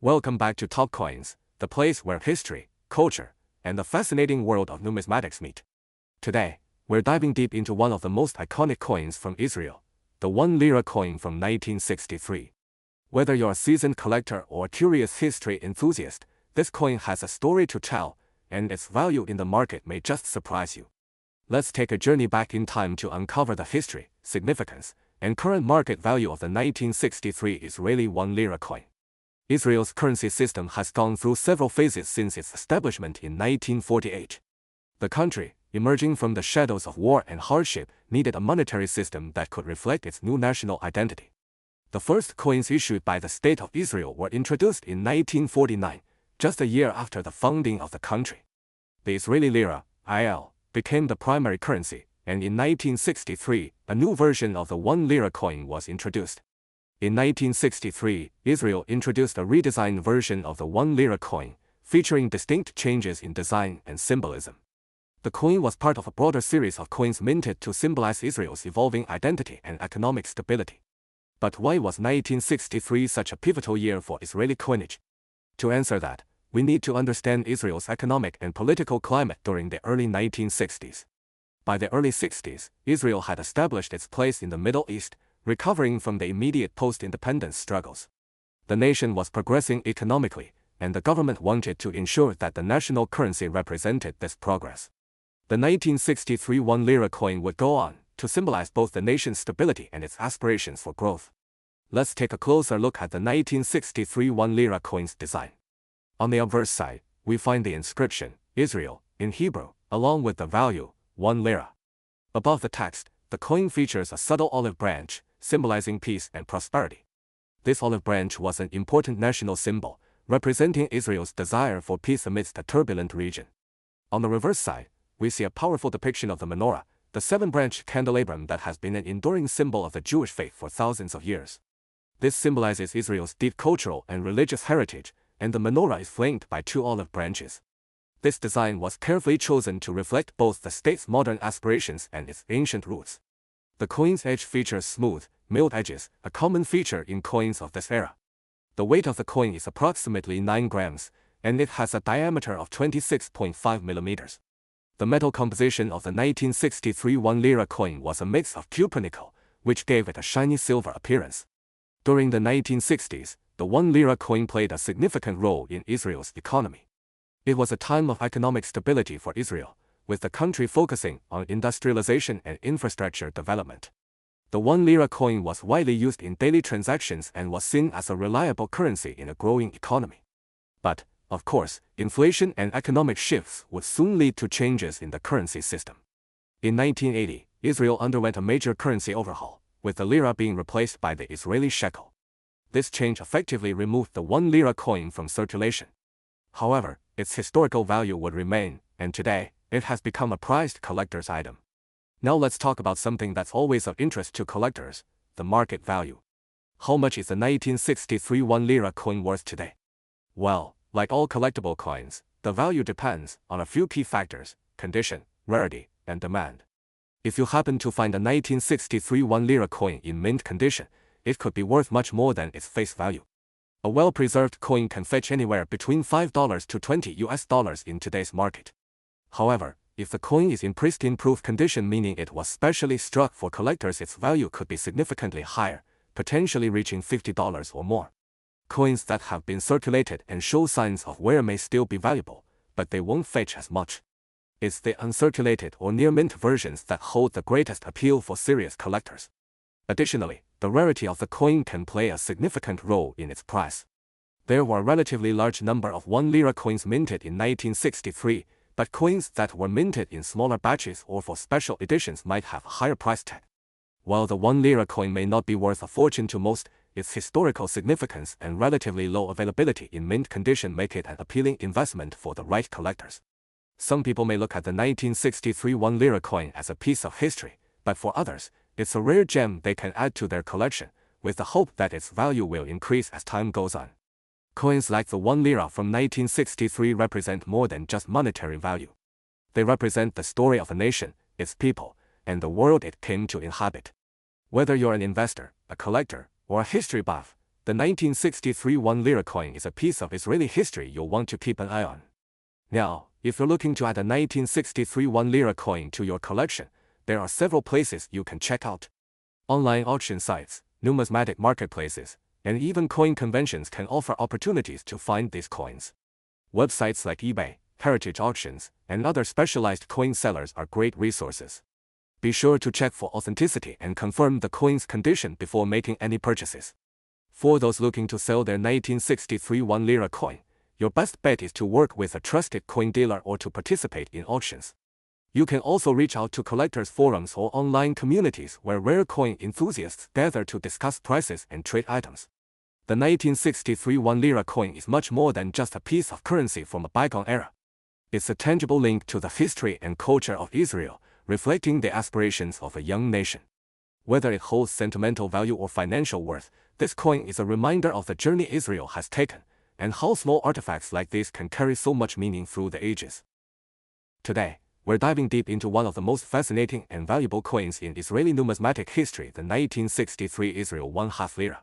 Welcome back to Top Coins, the place where history, culture, and the fascinating world of numismatics meet. Today, we're diving deep into one of the most iconic coins from Israel, the 1 lira coin from 1963. Whether you're a seasoned collector or a curious history enthusiast, this coin has a story to tell, and its value in the market may just surprise you. Let's take a journey back in time to uncover the history, significance, and current market value of the 1963 Israeli 1 lira coin. Israel's currency system has gone through several phases since its establishment in 1948. The country, emerging from the shadows of war and hardship, needed a monetary system that could reflect its new national identity. The first coins issued by the State of Israel were introduced in 1949, just a year after the founding of the country. The Israeli lira, IL, became the primary currency, and in 1963, a new version of the 1 lira coin was introduced. In 1963, Israel introduced a redesigned version of the 1 lira coin, featuring distinct changes in design and symbolism. The coin was part of a broader series of coins minted to symbolize Israel's evolving identity and economic stability. But why was 1963 such a pivotal year for Israeli coinage? To answer that, we need to understand Israel's economic and political climate during the early 1960s. By the early 60s, Israel had established its place in the Middle East, recovering from the immediate post-independence struggles. The nation was progressing economically, and the government wanted to ensure that the national currency represented this progress. The 1963 1 lira coin would go on to symbolize both the nation's stability and its aspirations for growth. Let's take a closer look at the 1963 1 lira coin's design. On the obverse side, we find the inscription, Israel, in Hebrew, along with the value, 1 lira. Above the text, the coin features a subtle olive branch, symbolizing peace and prosperity. This olive branch was an important national symbol, representing Israel's desire for peace amidst a turbulent region. On the reverse side, we see a powerful depiction of the menorah, the 7-branch candelabrum that has been an enduring symbol of the Jewish faith for thousands of years. This symbolizes Israel's deep cultural and religious heritage, and the menorah is flanked by 2 olive branches. This design was carefully chosen to reflect both the state's modern aspirations and its ancient roots. The coin's edge features smooth, milled edges, a common feature in coins of this era. The weight of the coin is approximately 9 grams, and it has a diameter of 26.5 millimeters. The metal composition of the 1963 1 lira coin was a mix of cupronickel, which gave it a shiny silver appearance. During the 1960s, the 1 lira coin played a significant role in Israel's economy. It was a time of economic stability for Israel, with the country focusing on industrialization and infrastructure development. The 1 lira coin was widely used in daily transactions and was seen as a reliable currency in a growing economy. But, of course, inflation and economic shifts would soon lead to changes in the currency system. In 1980, Israel underwent a major currency overhaul, with the lira being replaced by the Israeli shekel. This change effectively removed the 1 lira coin from circulation. However, its historical value would remain, and today, it has become a prized collector's item. Now let's talk about something that's always of interest to collectors, the market value. How much is the 1963 1 lira coin worth today? Well, like all collectible coins, the value depends on a few key factors: condition, rarity, and demand. If you happen to find a 1963 1 lira coin in mint condition, it could be worth much more than its face value. A well-preserved coin can fetch anywhere between $5 to $20 in today's market. However, if the coin is in pristine-proof condition, meaning it was specially struck for collectors, its value could be significantly higher, potentially reaching $50 or more. Coins that have been circulated and show signs of wear may still be valuable, but they won't fetch as much. It's the uncirculated or near-mint versions that hold the greatest appeal for serious collectors. Additionally, the rarity of the coin can play a significant role in its price. There were a relatively large number of 1 lira coins minted in 1963, but coins that were minted in smaller batches or for special editions might have a higher price tag. While the 1 lira coin may not be worth a fortune to most, its historical significance and relatively low availability in mint condition make it an appealing investment for the right collectors. Some people may look at the 1963 1 lira coin as a piece of history, but for others, it's a rare gem they can add to their collection, with the hope that its value will increase as time goes on. Coins like the 1 lira from 1963 represent more than just monetary value. They represent the story of a nation, its people, and the world it came to inhabit. Whether you're an investor, a collector, or a history buff, The 1963 1 lira coin is a piece of Israeli history you'll want to keep an eye on. Now, if you're looking to add a 1963 1 lira coin to your collection, there are several places you can check out. Online auction sites, numismatic marketplaces, and even coin conventions can offer opportunities to find these coins. Websites like eBay, heritage auctions, and other specialized coin sellers are great resources. Be sure to check for authenticity and confirm the coin's condition before making any purchases. For those looking to sell their 1963 1 lira coin, your best bet is to work with a trusted coin dealer or to participate in auctions. You can also reach out to collectors' forums or online communities where rare coin enthusiasts gather to discuss prices and trade items. The 1963 1 lira coin is much more than just a piece of currency from a bygone era. It's a tangible link to the history and culture of Israel, reflecting the aspirations of a young nation. Whether it holds sentimental value or financial worth, this coin is a reminder of the journey Israel has taken, and how small artifacts like these can carry so much meaning through the ages. Today, we're diving deep into one of the most fascinating and valuable coins in Israeli numismatic history, the 1963 Israel 1/2 lira.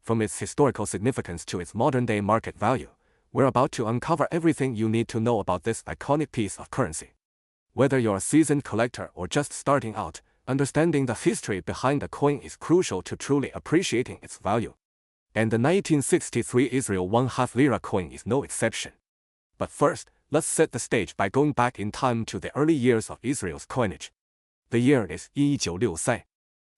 From its historical significance to its modern-day market value, we're about to uncover everything you need to know about this iconic piece of currency. Whether you're a seasoned collector or just starting out, understanding the history behind the coin is crucial to truly appreciating its value. And the 1963 Israel 1/2 lira coin is no exception. But first, let's set the stage by going back in time to the early years of Israel's coinage. The year is 1963.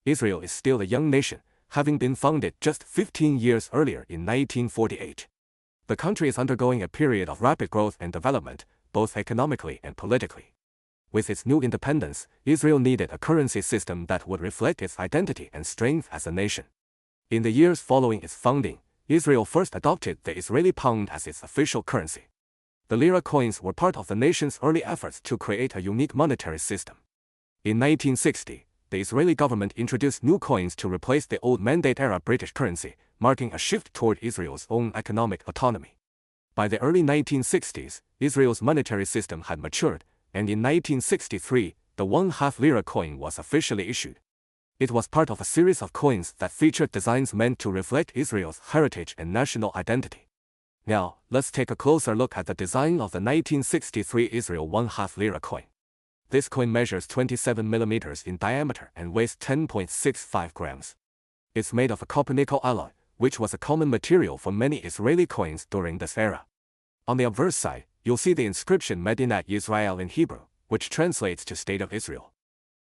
Israel is still a young nation, having been founded just 15 years earlier in 1948. The country is undergoing a period of rapid growth and development, both economically and politically. With its new independence, Israel needed a currency system that would reflect its identity and strength as a nation. In the years following its founding, Israel first adopted the Israeli pound as its official currency. The lira coins were part of the nation's early efforts to create a unique monetary system. In 1960, the Israeli government introduced new coins to replace the old Mandate-era British currency, marking a shift toward Israel's own economic autonomy. By the early 1960s, Israel's monetary system had matured, and in 1963, the 1/2 lira coin was officially issued. It was part of a series of coins that featured designs meant to reflect Israel's heritage and national identity. Now, let's take a closer look at the design of the 1963 Israel 1/2 lira coin. This coin measures 27 millimeters in diameter and weighs 10.65 grams. It's made of a copper-nickel alloy, which was a common material for many Israeli coins during this era. On the obverse side, you'll see the inscription Medinat Yisrael in Hebrew, which translates to State of Israel.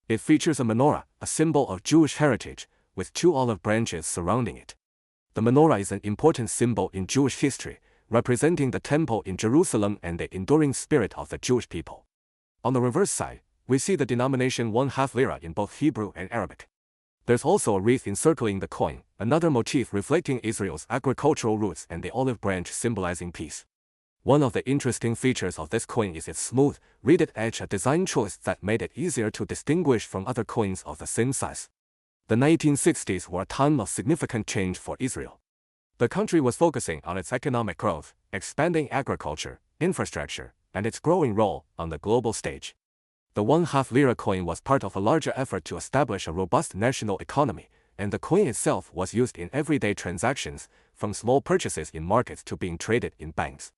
It features a menorah, a symbol of Jewish heritage, with 2 olive branches surrounding it. The menorah is an important symbol in Jewish history, representing the temple in Jerusalem and the enduring spirit of the Jewish people. On the reverse side, we see the denomination 1/2 lira in both Hebrew and Arabic. There's also a wreath encircling the coin, another motif reflecting Israel's agricultural roots, and the olive branch symbolizing peace. One of the interesting features of this coin is its smooth, reeded edge, a design choice that made it easier to distinguish from other coins of the same size. The 1960s were a time of significant change for Israel. The country was focusing on its economic growth, expanding agriculture, infrastructure, and its growing role on the global stage. The 1/2 lira coin was part of a larger effort to establish a robust national economy, and the coin itself was used in everyday transactions, from small purchases in markets to being traded in banks.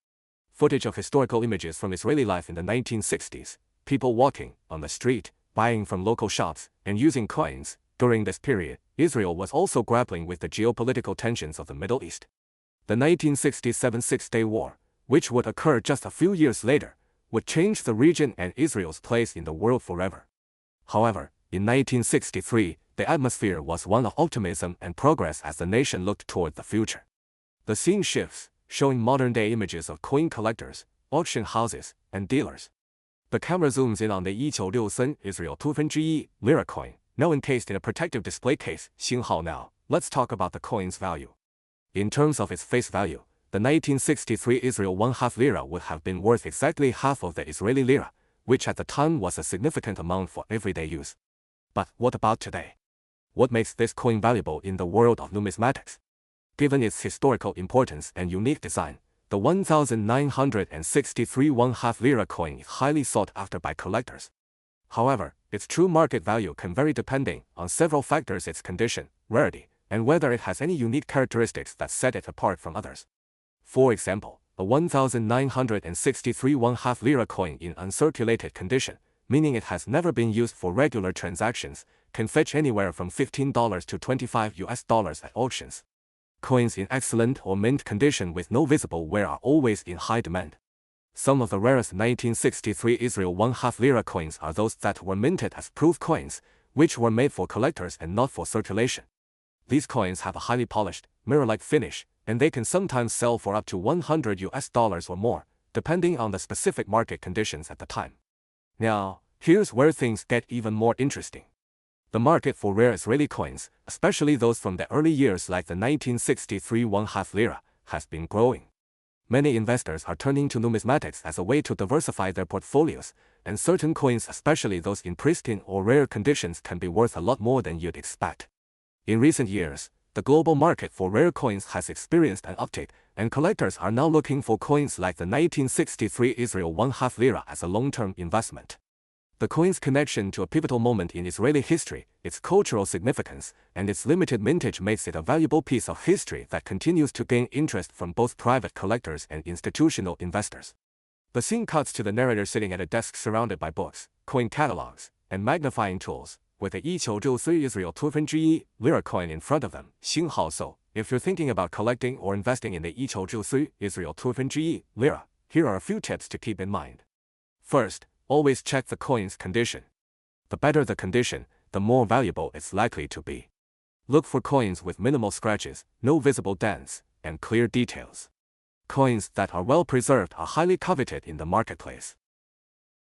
Footage of historical images from Israeli life in the 1960s, people walking on the street, buying from local shops, and using coins. During this period, Israel was also grappling with the geopolitical tensions of the Middle East. The 1967 Six-Day War, which would occur just a few years later, would change the region and Israel's place in the world forever. However, in 1963, the atmosphere was one of optimism and progress as the nation looked toward the future. The scene shifts, showing modern-day images of coin collectors, auction houses, and dealers. The camera zooms in on the 1963 Israel 2/1 lira coin, now encased in a protective display case, 星号. Now, let's talk about the coin's value. In terms of its face value, the 1963 Israel 1/2 lira would have been worth exactly half of the Israeli lira, which at the time was a significant amount for everyday use. But what about today? What makes this coin valuable in the world of numismatics? Given its historical importance and unique design, the 1963 1/2 lira coin is highly sought after by collectors. However, its true market value can vary depending on several factors: its condition, rarity, and whether it has any unique characteristics that set it apart from others. For example, a 1963 1/2 lira coin in uncirculated condition, meaning it has never been used for regular transactions, can fetch anywhere from $15 to $25 at auctions. Coins in excellent or mint condition with no visible wear are always in high demand. Some of the rarest 1963 Israel 1/2 lira coins are those that were minted as proof coins, which were made for collectors and not for circulation. These coins have a highly polished, mirror-like finish, and they can sometimes sell for up to $100 or more, depending on the specific market conditions at the time. Now, here's where things get even more interesting. The market for rare Israeli coins, especially those from the early years like the 1963 1/2 lira, has been growing. Many investors are turning to numismatics as a way to diversify their portfolios, and certain coins, especially those in pristine or rare conditions, can be worth a lot more than you'd expect. In recent years, the global market for rare coins has experienced an uptick, and collectors are now looking for coins like the 1963 Israel 1/2 lira as a long-term investment. The coin's connection to a pivotal moment in Israeli history, its cultural significance, and its limited mintage makes it a valuable piece of history that continues to gain interest from both private collectors and institutional investors. The scene cuts to the narrator sitting at a desk surrounded by books, coin catalogs, and magnifying tools, with the 1963 Israel 2/1 lira coin in front of them. 星号 So, if you're thinking about collecting or investing in the 1963 Israel 2/1 lira, here are a few tips to keep in mind. First, always check the coin's condition. The better the condition, the more valuable it's likely to be. Look for coins with minimal scratches, no visible dents, and clear details. Coins that are well preserved are highly coveted in the marketplace.